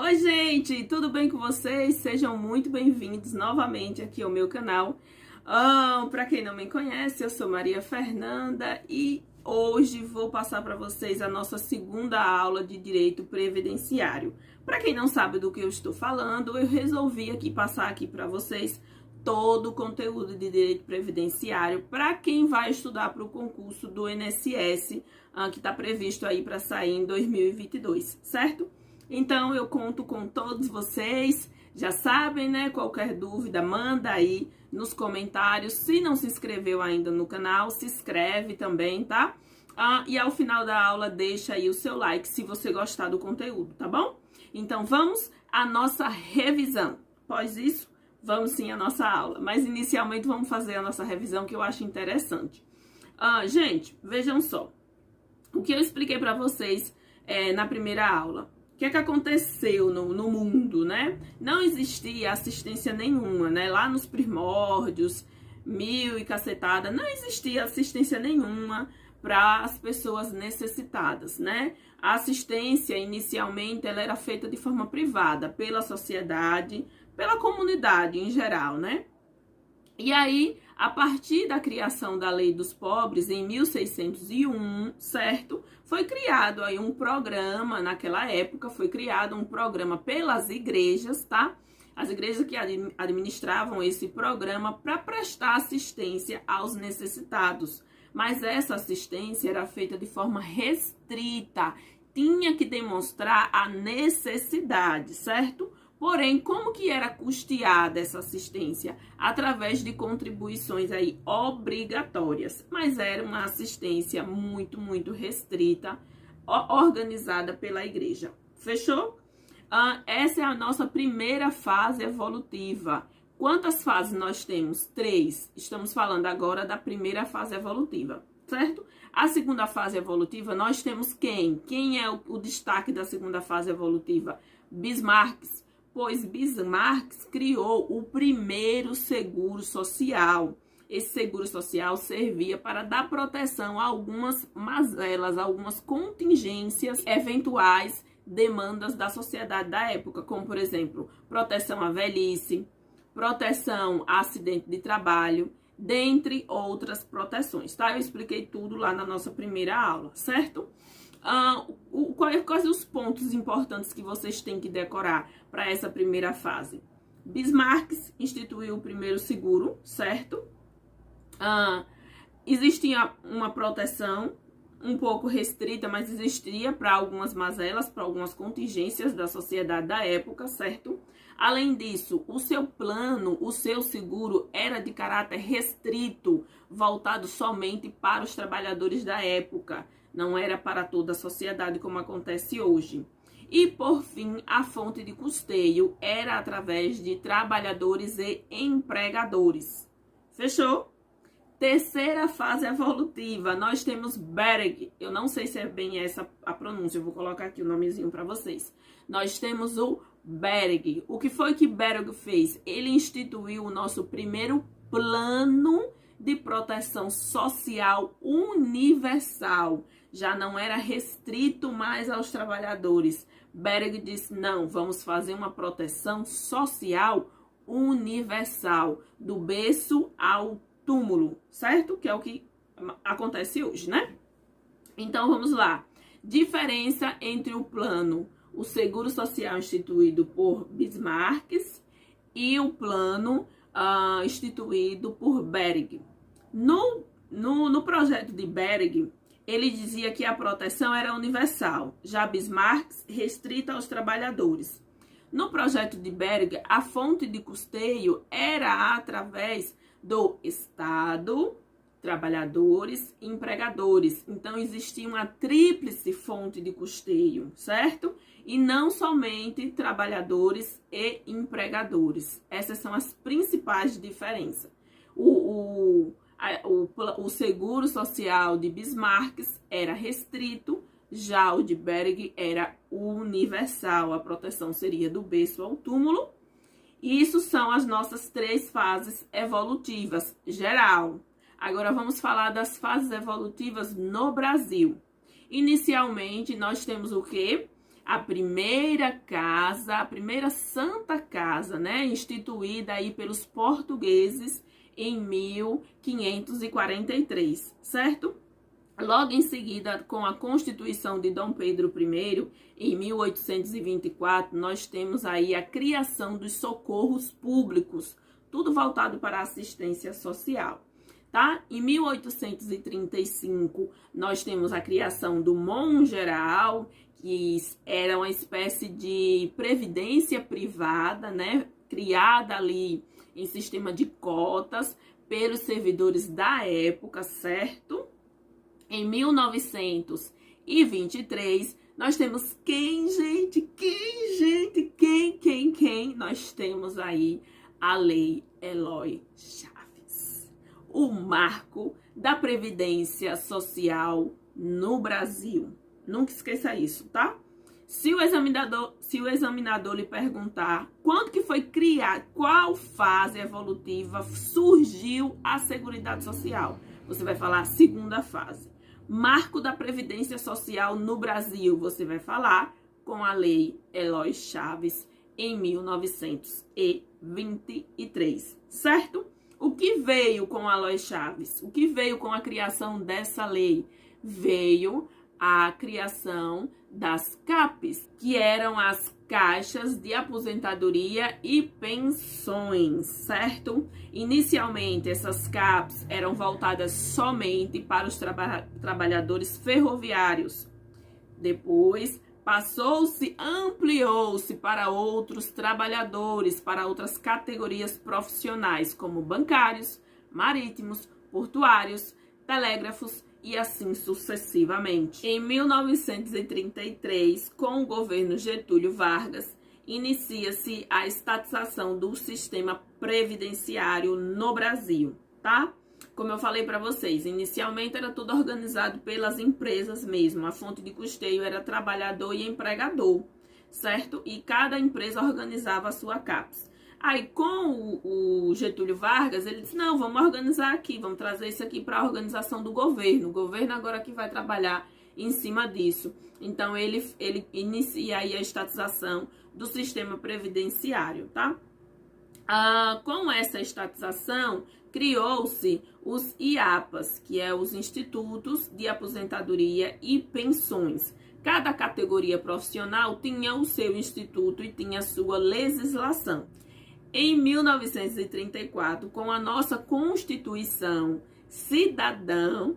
Oi, gente, tudo bem com vocês? Sejam muito bem-vindos novamente aqui ao meu canal. Para quem não me conhece, eu sou Maria Fernanda e hoje vou passar para vocês a nossa segunda aula de Direito Previdenciário. Para quem não sabe do que eu estou falando, eu resolvi aqui passar aqui para vocês todo o conteúdo de Direito Previdenciário para quem vai estudar para o concurso do INSS, que está previsto aí para sair em 2022, certo? Então, eu conto com todos vocês, já sabem, né? Qualquer dúvida, manda aí nos comentários. Se não se inscreveu ainda no canal, se inscreve também, tá? E ao final da aula, deixa aí o seu like se você gostar do conteúdo, tá bom? Então, vamos à nossa revisão. Após isso, vamos sim à nossa aula. Mas, inicialmente, vamos fazer a nossa revisão, que eu acho interessante. Gente, vejam só. O que eu expliquei para vocês na primeira aula. O que é que aconteceu no mundo, né? Não existia assistência nenhuma, né? Lá nos primórdios, mil e cacetada, não existia assistência nenhuma para as pessoas necessitadas, né? A assistência, inicialmente, ela era feita de forma privada, pela sociedade, pela comunidade em geral, né? E aí, a partir da criação da Lei dos Pobres, em 1601, certo? Foi criado aí um programa, naquela época, foi criado um programa pelas igrejas, tá? As igrejas que administravam esse programa para prestar assistência aos necessitados. Mas essa assistência era feita de forma restrita, tinha que demonstrar a necessidade, certo? Porém, como que era custeada essa assistência? Através de contribuições aí obrigatórias. Mas era uma assistência muito, muito restrita, organizada pela igreja. Fechou? Essa é a nossa primeira fase evolutiva. Quantas fases nós temos? 3. Estamos falando agora da primeira fase evolutiva, certo? A segunda fase evolutiva, nós temos quem? Quem é o destaque da segunda fase evolutiva? Bismarck. Pois Bismarck criou o primeiro seguro social. Esse seguro social servia para dar proteção a algumas mazelas, algumas contingências, eventuais demandas da sociedade da época, como, por exemplo, proteção à velhice, proteção a acidente de trabalho, dentre outras proteções, tá? Eu expliquei tudo lá na nossa primeira aula, certo? Quais os pontos importantes que vocês têm que decorar para essa primeira fase? Bismarck instituiu o primeiro seguro, certo? Existia uma proteção um pouco restrita, mas existia para algumas mazelas, para algumas contingências da sociedade da época, certo? Além disso, o seu plano, o seu seguro era de caráter restrito, voltado somente para os trabalhadores da época. Não era para toda a sociedade como acontece hoje. E, por fim, a fonte de custeio era através de trabalhadores e empregadores. Fechou? Terceira fase evolutiva, nós temos Berg. Eu não sei se é bem essa a pronúncia, eu vou colocar aqui o nomezinho para vocês. Nós temos o Berg. O que foi que Berg fez? Ele instituiu o nosso primeiro plano de proteção social universal. Já não era restrito mais aos trabalhadores. Berg disse, não, vamos fazer uma proteção social universal, do berço ao túmulo, certo? Que é o que acontece hoje, né? Então, vamos lá. Diferença entre o plano, o seguro social instituído por Bismarck e o plano instituído por Berg. No projeto de Berg, ele dizia que a proteção era universal, já Bismarck restrita aos trabalhadores. No projeto de Berg, a fonte de custeio era através do Estado, trabalhadores e empregadores. Então, existia uma tríplice fonte de custeio, certo? E não somente trabalhadores e empregadores. Essas são as principais diferenças. O seguro social de Bismarck era restrito, já o de Berg era universal. A proteção seria do berço ao túmulo. E isso são as nossas 3 fases evolutivas, geral. Agora vamos falar das fases evolutivas no Brasil. Inicialmente, nós temos o quê? a primeira casa, a primeira Santa Casa, né, instituída aí pelos portugueses em 1543, certo? Logo em seguida, com a Constituição de Dom Pedro I, em 1824, nós temos aí a criação dos socorros públicos, tudo voltado para a assistência social, tá? Em 1835, nós temos a criação do Mongeral, que era uma espécie de previdência privada, né? Criada ali em sistema de cotas pelos servidores da época, certo? Em 1923, nós temos quem? Nós temos aí a Lei Eloy Chaves, o marco da Previdência Social no Brasil. Nunca esqueça isso, tá? Se o examinador lhe perguntar quando que foi criado, qual fase evolutiva surgiu a Seguridade Social, você vai falar segunda fase. Marco da Previdência Social no Brasil, você vai falar com a Lei Eloy Chaves em 1923, certo? O que veio com a Eloy Chaves? O que veio com a criação dessa lei? Veio a criação das CAPs, que eram as caixas de aposentadoria e pensões, certo? Inicialmente, essas CAPs eram voltadas somente para os trabalhadores ferroviários. Depois, ampliou-se para outros trabalhadores, para outras categorias profissionais, como bancários, marítimos, portuários, telégrafos e assim sucessivamente. Em 1933, com o governo Getúlio Vargas, inicia-se a estatização do sistema previdenciário no Brasil, tá? Como eu falei para vocês, inicialmente era tudo organizado pelas empresas mesmo, a fonte de custeio era trabalhador e empregador, certo? E cada empresa organizava a sua CAPES. Aí, com o Getúlio Vargas, ele disse, não, vamos organizar aqui, vamos trazer isso aqui para a organização do governo. O governo agora que vai trabalhar em cima disso. Então, ele inicia aí a estatização do sistema previdenciário, tá? Com essa estatização, criou-se os IAPAs, que é os Institutos de Aposentadoria e Pensões. Cada categoria profissional tinha o seu instituto e tinha a sua legislação. Em 1934, com a nossa Constituição Cidadã,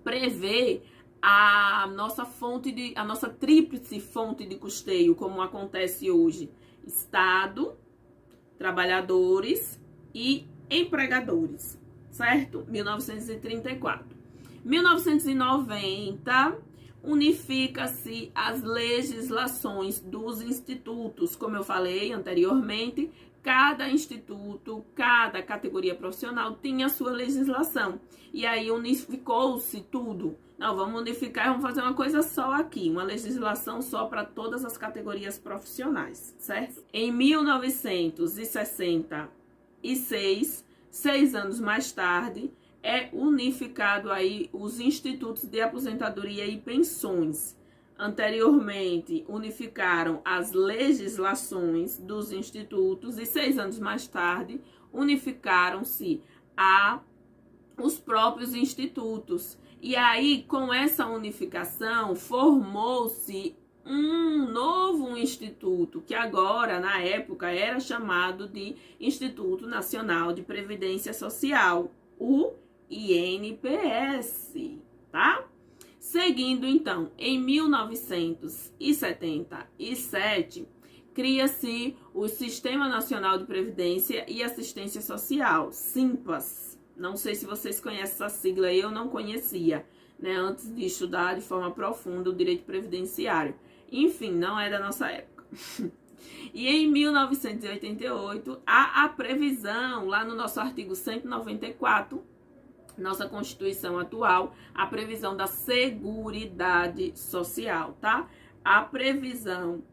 prevê a nossa tríplice fonte de custeio, como acontece hoje: Estado, trabalhadores e empregadores, certo? 1934. 1990, unifica-se as legislações dos institutos, como eu falei anteriormente. Cada instituto, cada categoria profissional tinha a sua legislação. E aí unificou-se tudo. Não, vamos unificar e vamos fazer uma coisa só aqui. Uma legislação só para todas as categorias profissionais, certo? Em 1966, 6 anos mais tarde, é unificado aí os institutos de aposentadoria e pensões. Anteriormente, unificaram as legislações dos institutos e 6 anos mais tarde, unificaram-se os próprios institutos. E aí, com essa unificação, formou-se um novo instituto, que agora, na época, era chamado de Instituto Nacional de Previdência Social, o INPS, tá? Seguindo, então, em 1977, cria-se o Sistema Nacional de Previdência e Assistência Social, SINPAS. Não sei se vocês conhecem essa sigla, eu não conhecia, né, antes de estudar de forma profunda o direito previdenciário. Enfim, não é da nossa época. E em 1988, há a previsão, lá no nosso artigo 194, nossa Constituição atual, a previsão da Seguridade Social, tá? A previsão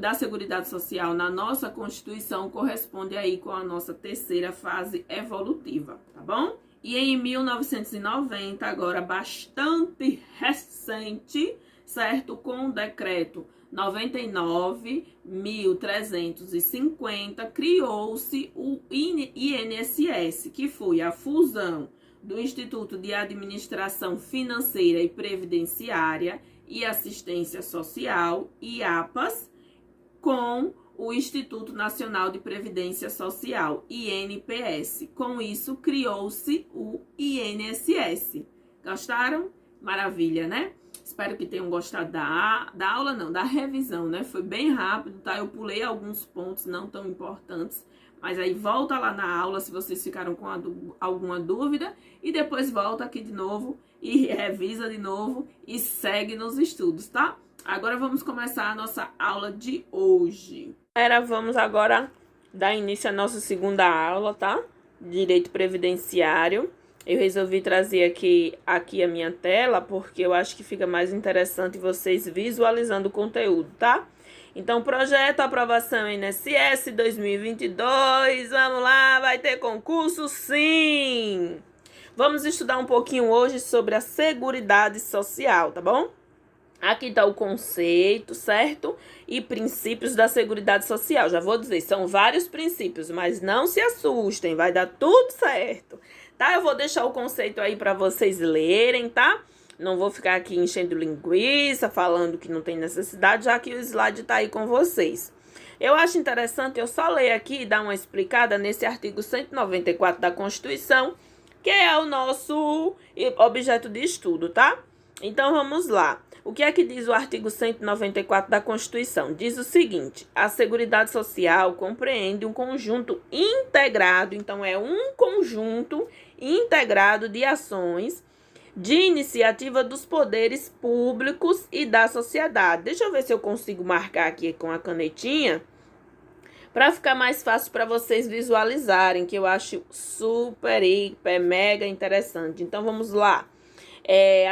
da Seguridade Social na nossa Constituição corresponde aí com a nossa terceira fase evolutiva, tá bom? E em 1990, agora bastante recente, certo? Com o decreto 99.350, criou-se o INSS, que foi a fusão do Instituto de Administração Financeira e Previdenciária e Assistência Social, IAPAS, com o Instituto Nacional de Previdência Social, INPS. Com isso, criou-se o INSS. Gostaram? Maravilha, né? Espero que tenham gostado da aula, não, da revisão, né? Foi bem rápido, tá? Eu pulei alguns pontos não tão importantes, mas aí volta lá na aula se vocês ficaram com alguma dúvida e depois volta aqui de novo e revisa de novo e segue nos estudos, tá? Agora vamos começar a nossa aula de hoje. Vamos agora dar início à nossa segunda aula, tá? Direito Previdenciário. Eu resolvi trazer aqui a minha tela porque eu acho que fica mais interessante vocês visualizando o conteúdo, tá? Então, projeto aprovação INSS 2022, vamos lá, vai ter concurso sim! Vamos estudar um pouquinho hoje sobre a Seguridade Social, tá bom? Aqui tá o conceito, certo? E princípios da Seguridade Social. Já vou dizer, são vários princípios, mas não se assustem, vai dar tudo certo, tá? Eu vou deixar o conceito aí para vocês lerem, tá? Não vou ficar aqui enchendo linguiça, falando que não tem necessidade, já que o slide tá aí com vocês. Eu acho interessante eu só ler aqui e dar uma explicada nesse artigo 194 da Constituição, que é o nosso objeto de estudo, tá? Então, vamos lá. O que é que diz o artigo 194 da Constituição? Diz o seguinte: a Seguridade Social compreende um conjunto integrado, então é um conjunto integrado de ações de iniciativa dos poderes públicos e da sociedade. Deixa eu ver se eu consigo marcar aqui com a canetinha, para ficar mais fácil para vocês visualizarem, que eu acho super, hiper, mega interessante. Então, vamos lá.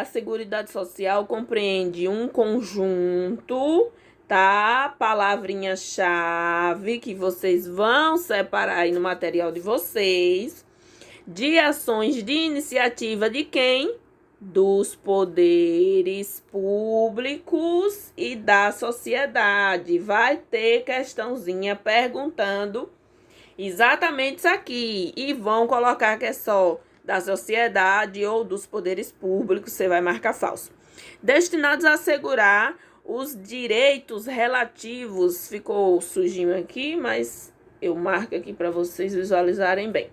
A Seguridade Social compreende um conjunto, tá? Palavrinha-chave que vocês vão separar aí no material de vocês, de ações de iniciativa de quem? Dos poderes públicos e da sociedade. Vai ter questãozinha perguntando exatamente isso aqui. E vão colocar que é só da sociedade ou dos poderes públicos, você vai marcar falso. Destinados a assegurar os direitos relativos, ficou sujinho aqui, mas eu marco aqui para vocês visualizarem bem.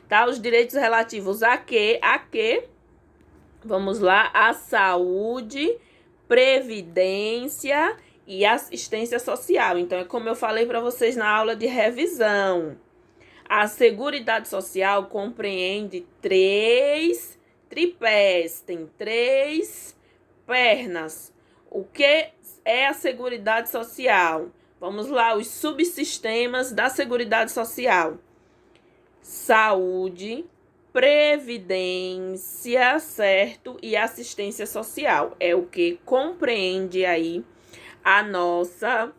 Tá? Os direitos relativos a quê? Vamos lá, a saúde, previdência e assistência social. Então, é como eu falei para vocês na aula de revisão. A Seguridade Social compreende 3 tripés, tem 3 pernas. O que é a Seguridade Social? Vamos lá, os subsistemas da Seguridade Social. Saúde, previdência, certo? E assistência social. É o que compreende aí a nossa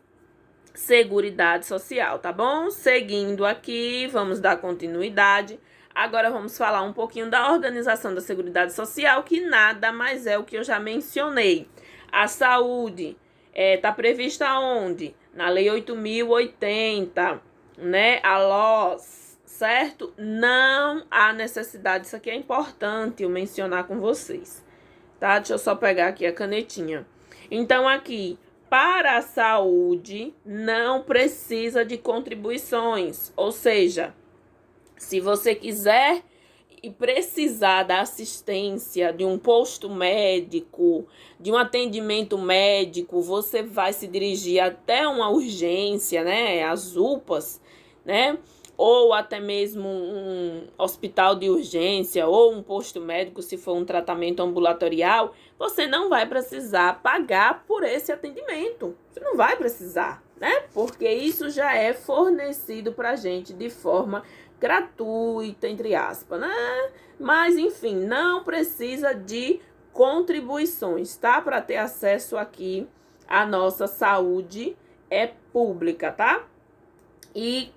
Seguridade Social, tá bom? Seguindo aqui, vamos dar continuidade. Agora vamos falar um pouquinho da organização da Seguridade Social, que nada mais é o que eu já mencionei. A saúde tá prevista onde? Na Lei 8.080, né? A LOS, certo? Não há necessidade, isso aqui é importante eu mencionar com vocês, tá? Deixa eu só pegar aqui a canetinha. Então, aqui, para a saúde, não precisa de contribuições. Ou seja, se você quiser e precisar da assistência de um posto médico, de um atendimento médico, você vai se dirigir até uma urgência, né? As UPAs, né? Ou até mesmo um hospital de urgência ou um posto médico, se for um tratamento ambulatorial, você não vai precisar pagar por esse atendimento. Você não vai precisar, né? Porque isso já é fornecido pra gente de forma gratuita, entre aspas, né? Mas, enfim, não precisa de contribuições, tá? Para ter acesso aqui à nossa saúde pública, tá? E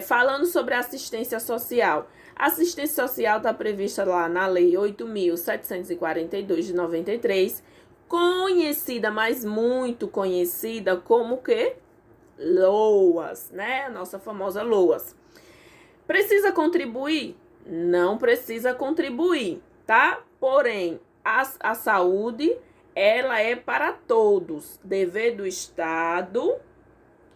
falando sobre assistência social, a assistência social está prevista lá na Lei 8.742 de 93, conhecida, mas muito conhecida como o quê? LOAS, né? A nossa famosa LOAS. Precisa contribuir? Não precisa contribuir, tá? Porém, a saúde, ela é para todos, dever do Estado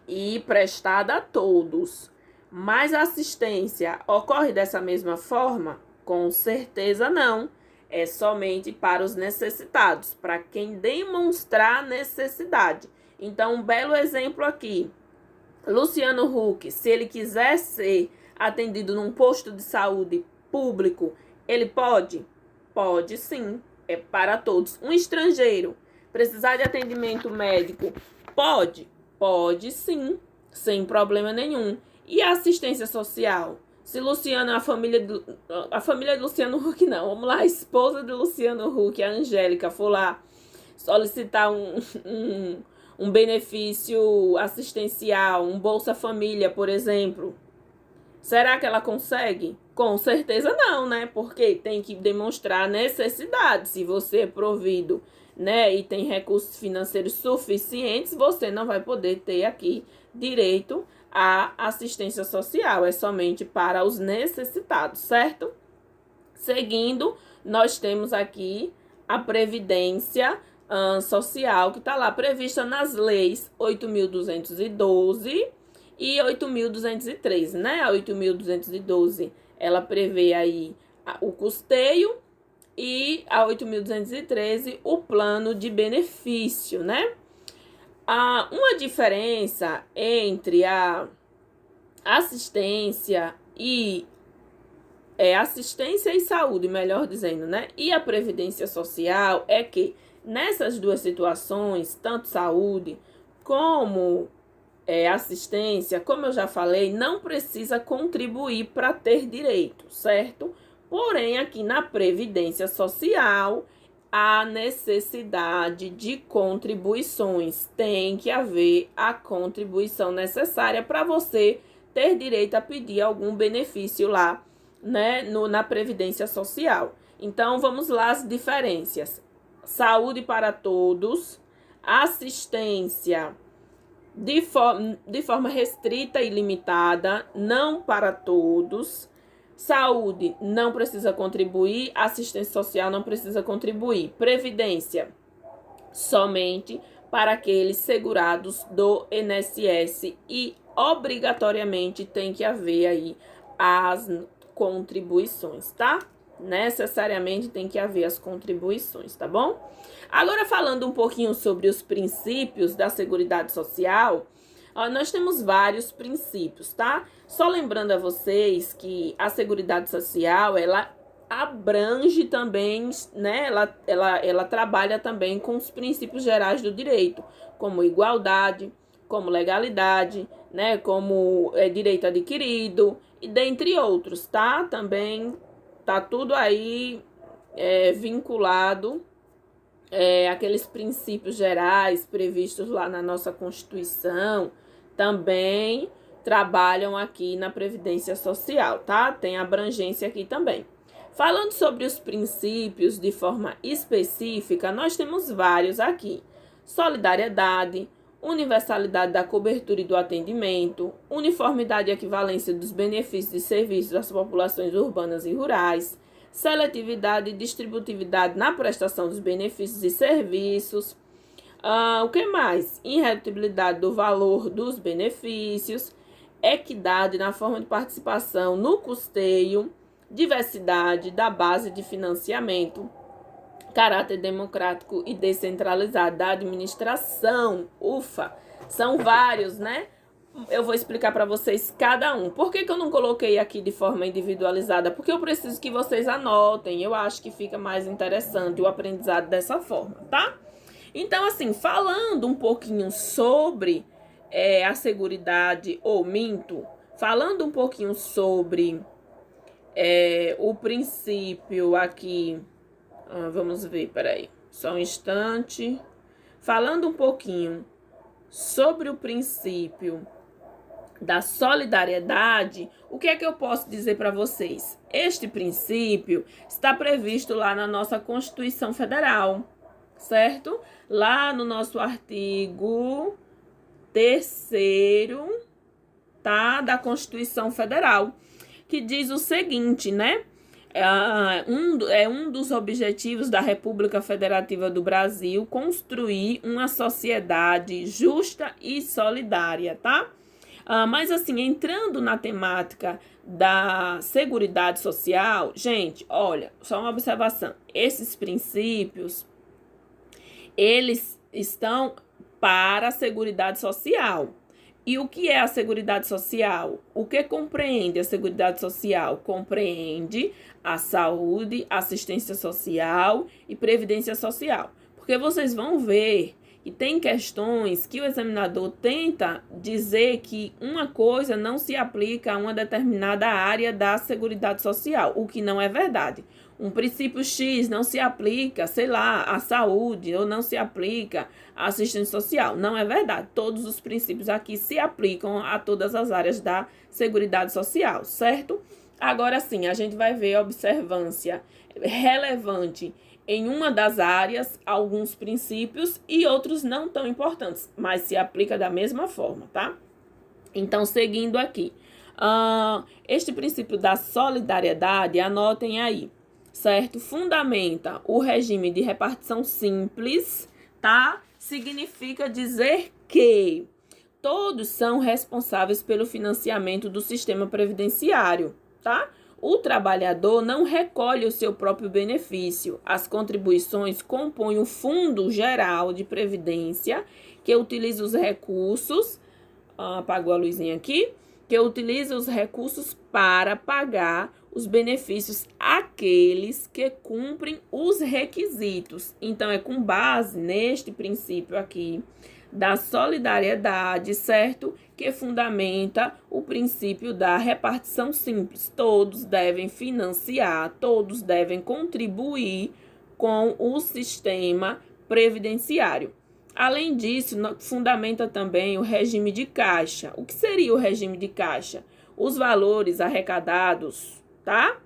e prestada a todos. Mas a assistência ocorre dessa mesma forma? Com certeza não. É somente para os necessitados, para quem demonstrar necessidade. Então, um belo exemplo aqui. Luciano Huck, se ele quiser ser atendido num posto de saúde público, ele pode? Pode sim, é para todos. Um estrangeiro precisar de atendimento médico, pode? Pode sim, sem problema nenhum. E a assistência social? Se Luciano, a família de Luciano Huck não, vamos lá, a esposa de Luciano Huck, a Angélica, for lá solicitar um benefício assistencial, um Bolsa Família, por exemplo, será que ela consegue? Com certeza não, né? Porque tem que demonstrar necessidade. Se você é provido, né, e tem recursos financeiros suficientes, você não vai poder ter aqui direito à assistência social. É somente para os necessitados, certo? Seguindo, nós temos aqui a Previdência Social, que está lá prevista nas leis 8.212 e 8.203, né? A 8.212, ela prevê aí o custeio e a 8.213, o plano de benefício, né? Uma diferença entre a assistência e assistência e saúde, melhor dizendo, né? E a previdência social é que nessas duas situações, tanto saúde como assistência, como eu já falei, não precisa contribuir para ter direito, certo? Porém, aqui na previdência social, há necessidade de contribuições. Tem que haver a contribuição necessária para você ter direito a pedir algum benefício lá, né, na Previdência Social. Então, vamos lá as diferenças. Saúde para todos, assistência de forma restrita e limitada, não para todos. Saúde não precisa contribuir, assistência social não precisa contribuir. Previdência, somente para aqueles segurados do INSS e obrigatoriamente tem que haver aí as contribuições, tá? Necessariamente tem que haver as contribuições, tá bom? Agora, falando um pouquinho sobre os princípios da Seguridade Social, nós temos vários princípios, tá? Só lembrando a vocês que a Seguridade Social, ela abrange também, né? Ela trabalha também com os princípios gerais do direito, como igualdade, como legalidade, né? Como direito adquirido, e dentre outros, tá? Também tá tudo aí vinculado aqueles princípios gerais previstos lá na nossa Constituição, também trabalham aqui na Previdência Social, tá? Tem abrangência aqui também. Falando sobre os princípios de forma específica, nós temos vários aqui. Solidariedade, universalidade da cobertura e do atendimento, uniformidade e equivalência dos benefícios e serviços das populações urbanas e rurais, seletividade e distributividade na prestação dos benefícios e serviços. O que mais? Irredutibilidade do valor dos benefícios, equidade na forma de participação no custeio, diversidade da base de financiamento, caráter democrático e descentralizado da administração. Ufa, são vários, né? Eu vou explicar para vocês cada um. Por que eu não coloquei aqui de forma individualizada? Porque eu preciso que vocês anotem. Eu acho que fica mais interessante o aprendizado dessa forma, tá? Então, assim, falando um pouquinho sobre a seguridade, ou minto, falando um pouquinho sobre o princípio aqui, vamos ver, peraí, só um instante. Falando um pouquinho sobre o princípio da solidariedade, o que é que eu posso dizer para vocês? Este princípio está previsto lá na nossa Constituição Federal, certo? Lá no nosso artigo 3º, tá? Da Constituição Federal, que diz o seguinte, né? Um dos objetivos da República Federativa do Brasil construir uma sociedade justa e solidária, tá? Mas assim, entrando na temática da Seguridade Social, gente, olha, só uma observação. Esses princípios, eles estão para a Seguridade Social. E o que é a Seguridade Social? O que compreende a Seguridade Social? Compreende a saúde, assistência social e previdência social. Porque vocês vão ver que tem questões que o examinador tenta dizer que uma coisa não se aplica a uma determinada área da Seguridade Social, o que não é verdade. Um princípio X não se aplica, sei lá, à saúde, ou não se aplica à assistência social. Não é verdade. Todos os princípios aqui se aplicam a todas as áreas da Seguridade Social, certo? Agora sim, a gente vai ver a observância relevante em uma das áreas, alguns princípios e outros não tão importantes, mas se aplica da mesma forma, tá? Então, seguindo aqui, este princípio da solidariedade, anotem aí, certo? Fundamenta o regime de repartição simples, tá? Significa dizer que todos são responsáveis pelo financiamento do sistema previdenciário, tá? O trabalhador não recolhe o seu próprio benefício. As contribuições compõem o Fundo Geral de Previdência, que utiliza os recursos, apagou a luzinha aqui, que utiliza os recursos para pagar os benefícios àqueles que cumprem os requisitos. Então, é com base neste princípio aqui da solidariedade, certo? Que fundamenta o princípio da repartição simples. Todos devem financiar, todos devem contribuir com o sistema previdenciário. Além disso, fundamenta também o regime de caixa. O que seria o regime de caixa? Os valores arrecadados, tá?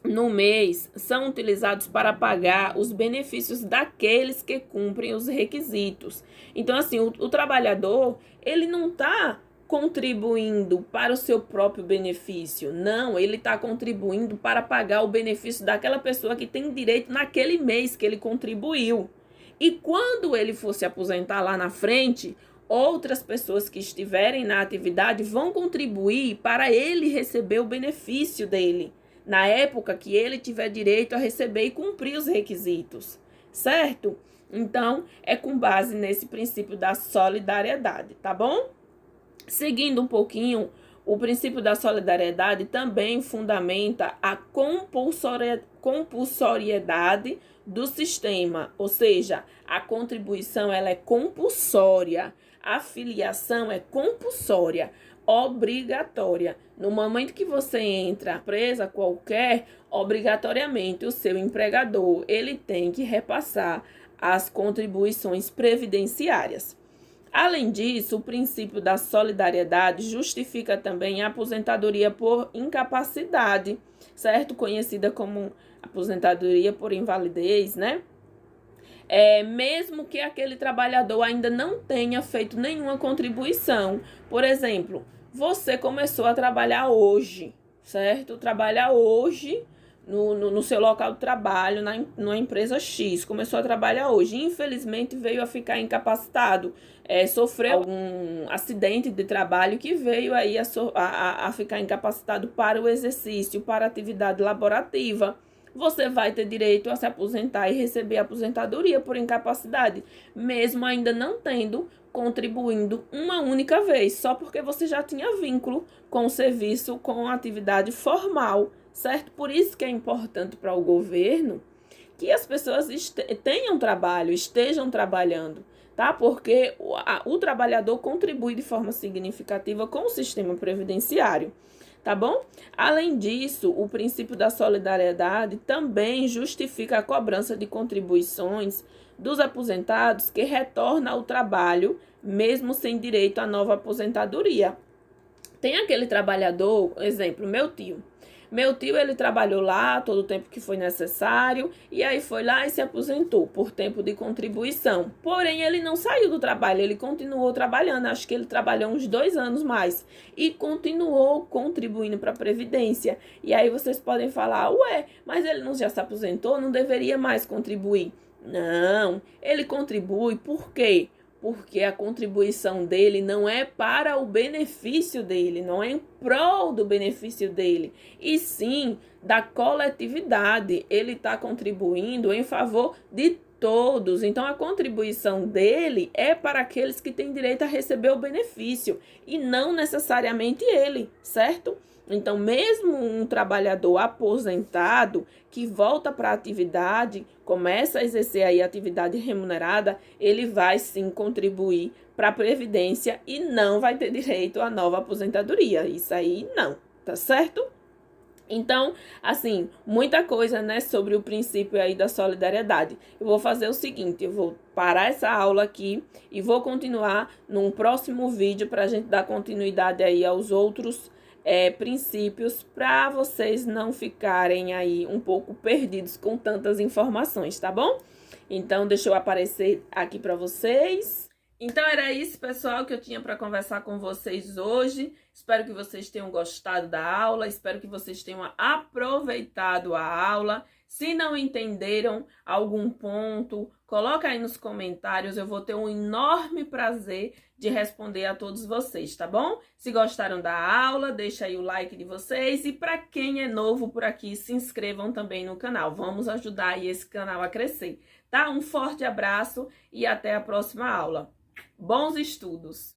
No mês, são utilizados para pagar os benefícios daqueles que cumprem os requisitos. Então, assim, o trabalhador, ele não está contribuindo para o seu próprio benefício. Não, ele está contribuindo para pagar o benefício daquela pessoa que tem direito naquele mês que ele contribuiu. E quando ele for se aposentar lá na frente, outras pessoas que estiverem na atividade vão contribuir para ele receber o benefício dele, na época que ele tiver direito a receber e cumprir os requisitos, certo? Então, é com base nesse princípio da solidariedade, tá bom? Seguindo um pouquinho, o princípio da solidariedade também fundamenta a compulsoriedade do sistema, ou seja, a contribuição ela é compulsória, a filiação é compulsória, obrigatória. No momento que você entra na empresa qualquer, obrigatoriamente o seu empregador ele tem que repassar as contribuições previdenciárias. Além disso, o princípio da solidariedade justifica também a aposentadoria por incapacidade, certo? Conhecida como aposentadoria por invalidez, né? Mesmo que aquele trabalhador ainda não tenha feito nenhuma contribuição. Por exemplo, você começou a trabalhar hoje, certo? Trabalhar hoje no seu local de trabalho, numa empresa X, começou a trabalhar hoje. Infelizmente, veio a ficar incapacitado, sofreu algum acidente de trabalho que veio aí a ficar incapacitado para o exercício, para a atividade laborativa. Você vai ter direito a se aposentar e receber aposentadoria por incapacidade, mesmo ainda não tendo contribuindo uma única vez, só porque você já tinha vínculo com o serviço, com a atividade formal, certo? Por isso que é importante para o governo que as pessoas tenham trabalho, estejam trabalhando, tá? Porque o trabalhador contribui de forma significativa com o sistema previdenciário. Tá bom? Além disso, o princípio da solidariedade também justifica a cobrança de contribuições dos aposentados que retornam ao trabalho, mesmo sem direito à nova aposentadoria. Tem aquele trabalhador, exemplo, meu tio. Meu tio, ele trabalhou lá todo o tempo que foi necessário e aí foi lá e se aposentou por tempo de contribuição. Porém, ele não saiu do trabalho, ele continuou trabalhando. Acho que ele trabalhou uns 2 anos mais e continuou contribuindo para a Previdência. E aí vocês podem falar, ué, mas ele não já se aposentou, não deveria mais contribuir. Não, ele contribui por quê? Porque a contribuição dele não é para o benefício dele, não é em prol do benefício dele, e sim da coletividade. Ele está contribuindo em favor de todos. Então, a contribuição dele é para aqueles que têm direito a receber o benefício, e não necessariamente ele, certo? Então, mesmo um trabalhador aposentado que volta para a atividade, começa a exercer aí a atividade remunerada, ele vai sim contribuir para a Previdência e não vai ter direito à nova aposentadoria. Isso aí não, tá certo? Então, assim, muita coisa, né, sobre o princípio aí da solidariedade. Eu vou fazer o seguinte, eu vou parar essa aula aqui e vou continuar num próximo vídeo para a gente dar continuidade aí aos outros princípios, para vocês não ficarem aí um pouco perdidos com tantas informações, tá bom? Então, deixa eu aparecer aqui para vocês. Então, era isso, pessoal, que eu tinha para conversar com vocês hoje. Espero que vocês tenham gostado da aula, espero que vocês tenham aproveitado a aula. Se não entenderam algum ponto, coloca aí nos comentários, eu vou ter um enorme prazer de responder a todos vocês, tá bom? Se gostaram da aula, deixa aí o like de vocês, e para quem é novo por aqui, se inscrevam também no canal. Vamos ajudar aí esse canal a crescer, tá? Um forte abraço e até a próxima aula. Bons estudos!